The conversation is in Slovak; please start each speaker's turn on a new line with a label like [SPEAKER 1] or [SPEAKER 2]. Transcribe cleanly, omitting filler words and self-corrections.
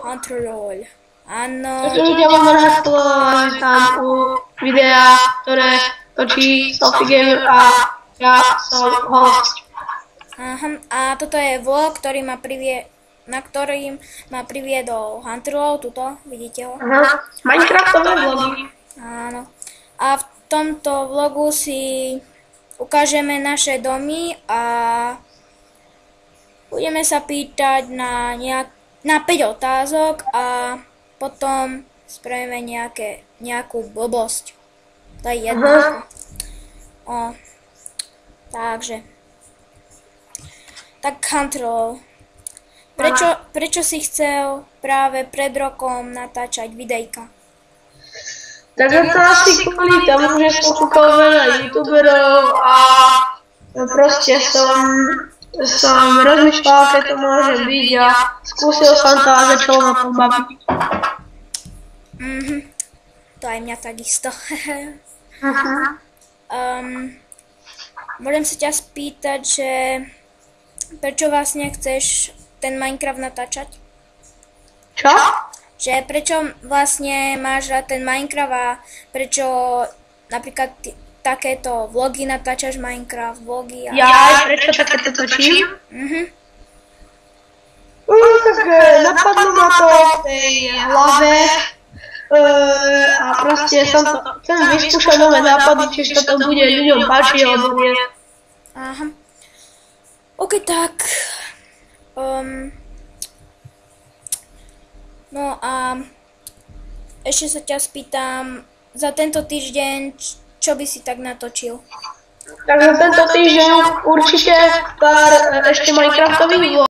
[SPEAKER 1] Control. Áno.
[SPEAKER 2] Takže ja mám rád to tam u videa, ktoré točí Sophie Gamer a ja som host.
[SPEAKER 1] Aha, a toto je vlog, ktorý na ktorým ma priviedol Hunterlov, tuto, vidíte ho?
[SPEAKER 2] Aha, Minecraftové vlogy.
[SPEAKER 1] Áno. A v tomto vlogu si ukážeme naše domy a budeme sa pýtať na 5 otázok a potom spravíme nejakú blbosť. To je jedno. Takže. Tak Hunterlov, prečo si chcel práve pred rokom natáčať videjka?
[SPEAKER 2] Takže to asi kvôli tomu, že som kúkal veľa youtuberov a proste som rozmýšľal, aké to môže byť a skúsil som to a začalo ma to baviť.
[SPEAKER 1] To aj mňa takisto. Môžem sa ťa spýtať, že prečo vlastne chceš ten Minecraft natáčať?
[SPEAKER 2] Čo?
[SPEAKER 1] Že prečo vlastne máš rád ten Minecraft a prečo napríklad takéto vlogy natáčaš Minecraft, vlogy a...
[SPEAKER 2] Ja prečo takéto točím? Tak napadlo ma to v tej hlave a proste chcem vyskúšať nové nápady, čiže toto bude ľuďom páčiť alebo nie.
[SPEAKER 1] Aha. OK, tak... No a ešte sa ťa spýtam, za tento týždeň, čo by si tak natočil?
[SPEAKER 2] Takže tento týždeň určite pár ešte Minecraftových vlogov.